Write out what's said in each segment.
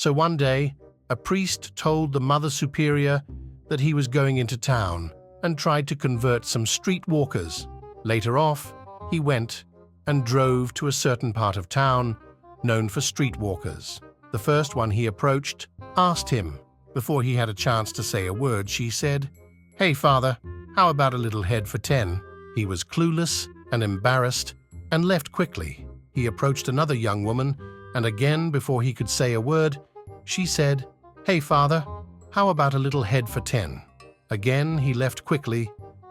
So one day, a priest told the Mother Superior that he was going into town and tried to convert some street walkers. Later off, he went and drove to a certain part of town known for street walkers. The first one he approached asked him. Before he had a chance to say a word, she said, "Hey, father, how about a little head for 10? He was clueless and embarrassed and left quickly. He approached another young woman, and again, before he could say a word, she said, "Hey, father, how about a little head for 10? Again, he left quickly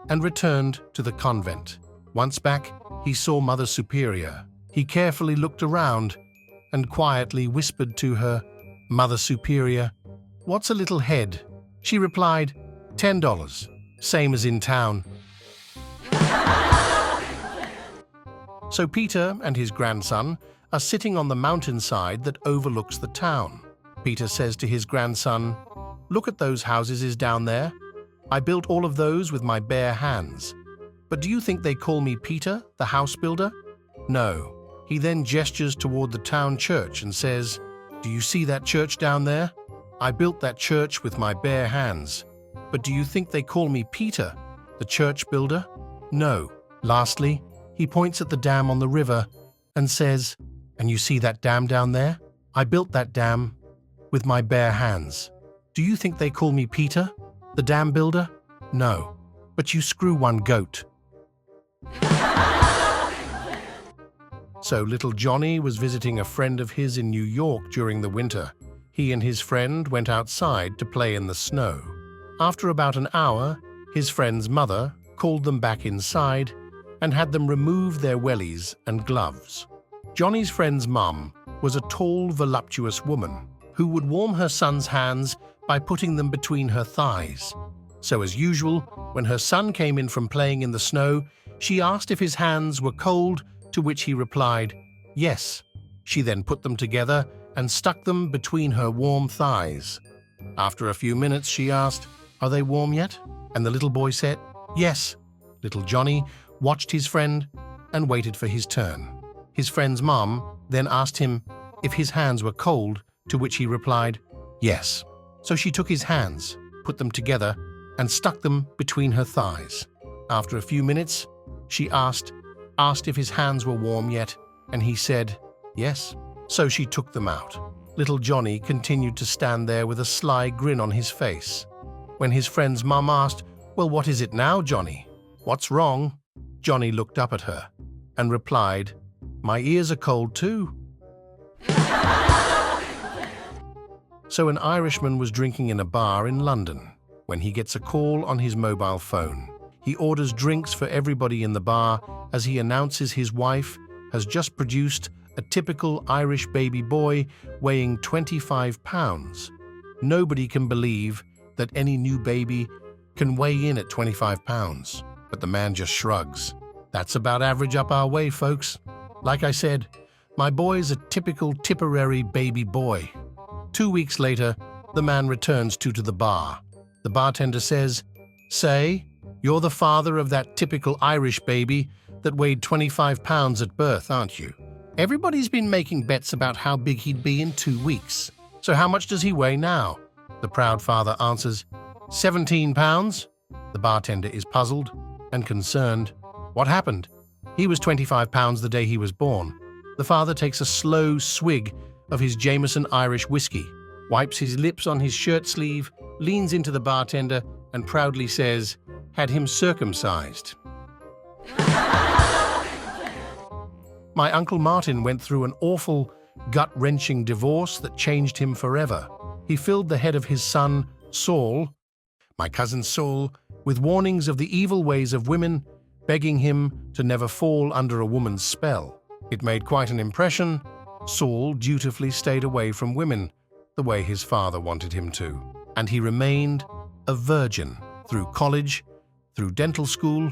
and returned to the convent. Once back, he saw Mother Superior. He carefully looked around and quietly whispered to her, "Mother Superior, what's a little head?" She replied, $10, same as in town. So Peter and his grandson are sitting on the mountainside that overlooks the town. Peter says to his grandson, "Look at those houses down there. I built all of those with my bare hands. But do you think they call me Peter, the house builder? No." He then gestures toward the town church and says, "Do you see that church down there? I built that church with my bare hands. But do you think they call me Peter, the church builder? No." Lastly, he points at the dam on the river and says, "And you see that dam down there? I built that dam with my bare hands. Do you think they call me Peter, the dam builder? No. But you screw one goat." So little Johnny was visiting a friend of his in New York during the winter. He and his friend went outside to play in the snow. After about an hour, his friend's mother called them back inside and had them remove their wellies and gloves. Johnny's friend's mum was a tall, voluptuous woman who would warm her son's hands by putting them between her thighs. So as usual, when her son came in from playing in the snow, she asked if his hands were cold, to which he replied, "Yes." She then put them together and stuck them between her warm thighs. After a few minutes, she asked, "Are they warm yet?" And the little boy said, "Yes." Little Johnny watched his friend and waited for his turn. His friend's mom then asked him if his hands were cold, to which he replied, "Yes." So she took his hands, put them together, and stuck them between her thighs. After a few minutes, she asked if his hands were warm yet, and he said, "Yes." So she took them out. Little Johnny continued to stand there with a sly grin on his face. When his friend's mum asked, "Well, what is it now, Johnny? What's wrong?" Johnny looked up at her and replied, "My ears are cold too." So an Irishman was drinking in a bar in London when he gets a call on his mobile phone. He orders drinks for everybody in the bar as he announces his wife has just produced a typical Irish baby boy weighing 25 pounds. Nobody can believe that any new baby can weigh in at 25 pounds, but the man just shrugs. That's about average up our way, folks. Like I said, my boy's a typical Tipperary baby boy. 2 weeks later, the man returns to the bar. The bartender says, "Say, you're the father of that typical Irish baby that weighed 25 pounds at birth, aren't you? Everybody's been making bets about how big he'd be in 2 weeks. So how much does he weigh now?" The proud father answers, 17 pounds. The bartender is puzzled and concerned. What happened? He was 25 pounds the day he was born. The father takes a slow swig of his Jameson Irish whiskey, wipes his lips on his shirt sleeve, leans into the bartender, and proudly says, "Had him circumcised." My Uncle Martin went through an awful, gut-wrenching divorce that changed him forever. He filled the head of his son, Saul, my cousin Saul, with warnings of the evil ways of women, begging him to never fall under a woman's spell. It made quite an impression. Saul dutifully stayed away from women, the way his father wanted him to. And he remained a virgin through college, through dental school,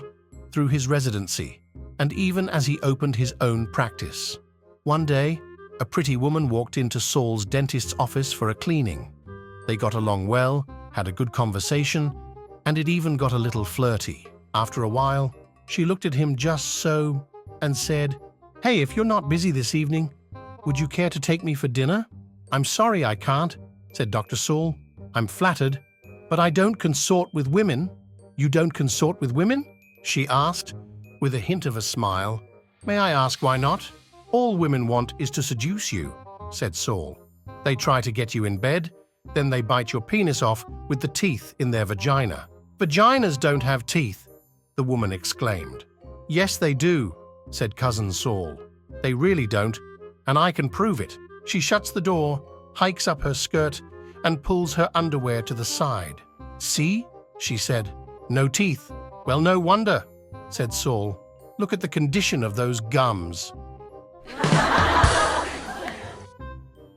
through his residency, and even as he opened his own practice. One day, a pretty woman walked into Saul's dentist's office for a cleaning. They got along well, had a good conversation, and it even got a little flirty. After a while, she looked at him just so and said, "Hey, if you're not busy this evening, would you care to take me for dinner?" "I'm sorry I can't," said Dr. Saul. "I'm flattered, but I don't consort with women." "You don't consort with women?" she asked, with a hint of a smile. "May I ask why not?" "All women want is to seduce you," said Saul. "They try to get you in bed, then they bite your penis off with the teeth in their vagina." "Vaginas don't have teeth," the woman exclaimed. "Yes, they do," said Cousin Saul. "They really don't, and I can prove it." She shuts the door, hikes up her skirt, and pulls her underwear to the side. "See?" she said. "No teeth." "Well, no wonder," said Saul. "Look at the condition of those gums."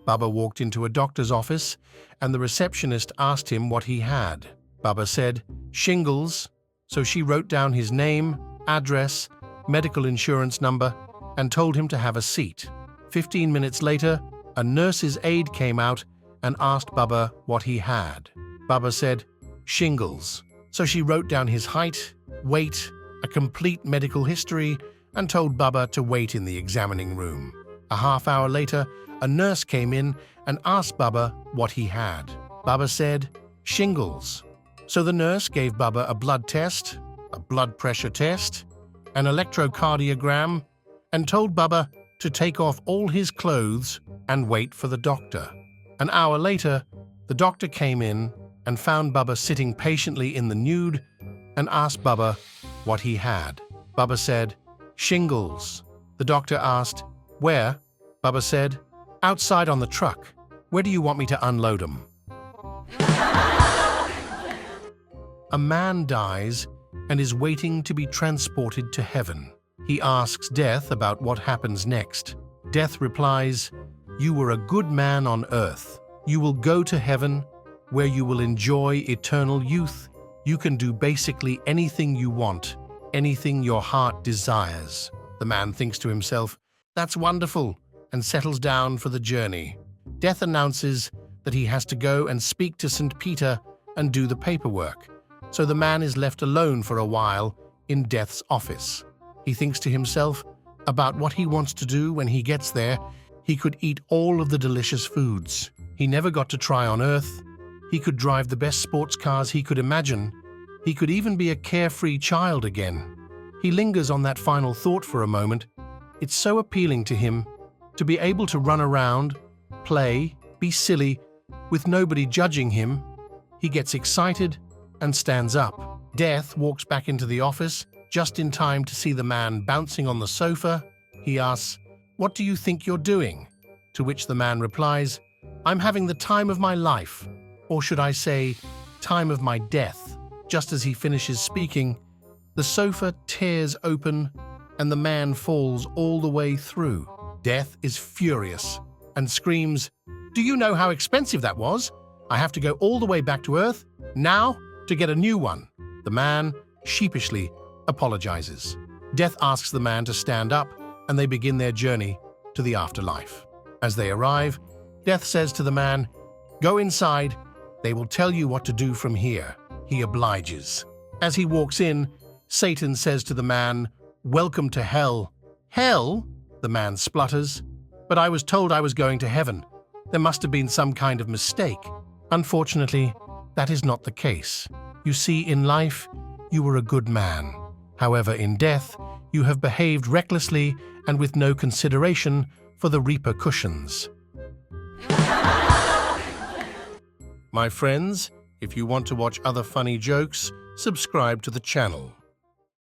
Bubba walked into a doctor's office, and the receptionist asked him what he had. Bubba said, "Shingles," so she wrote down his name, address, medical insurance number, and told him to have a seat. 15 minutes later, a nurse's aide came out and asked Bubba what he had. Bubba said, "Shingles," so she wrote down his height, weight, a complete medical history, and told Bubba to wait in the examining room. A half hour later, a nurse came in and asked Bubba what he had. Bubba said, "Shingles." So the nurse gave Bubba a blood test, a blood pressure test, an electrocardiogram, and told Bubba to take off all his clothes and wait for the doctor. An hour later, the doctor came in and found Bubba sitting patiently in the nude and asked Bubba what he had. Bubba said, "Shingles." The doctor asked, "Where?" Bubba said, "Outside on the truck. Where do you want me to unload them?" A man dies and is waiting to be transported to heaven. He asks Death about what happens next. Death replies, "You were a good man on earth. You will go to heaven, where you will enjoy eternal youth. You can do basically anything you want, anything your heart desires." The man thinks to himself, "That's wonderful," and settles down for the journey. Death announces that he has to go and speak to St. Peter and do the paperwork, so the man is left alone for a while in Death's office. He thinks to himself about what he wants to do when he gets there. He could eat all of the delicious foods he never got to try on Earth. He could drive the best sports cars he could imagine. He could even be a carefree child again. He lingers on that final thought for a moment. It's so appealing to him to be able to run around, play, be silly, with nobody judging him. He gets excited and stands up. Death walks back into the office just in time to see the man bouncing on the sofa. He asks, "What do you think you're doing?" To which the man replies, "I'm having the time of my life, or should I say, time of my death." Just as he finishes speaking, the sofa tears open and the man falls all the way through. Death is furious and screams, "Do you know how expensive that was? I have to go all the way back to Earth now to get a new one." The man sheepishly apologizes. Death asks the man to stand up, and they begin their journey to the afterlife. As they arrive, Death says to the man, "Go inside. They will tell you what to do from here." He obliges. As he walks in, Satan says to the man, "Welcome to hell." "Hell?" the man splutters. "But I was told I was going to heaven. There must have been some kind of mistake." Unfortunately, that is not the case. You see, in life, you were a good man. However, in death, you have behaved recklessly and with no consideration for the repercussions. My friends, if you want to watch other funny jokes, subscribe to the channel.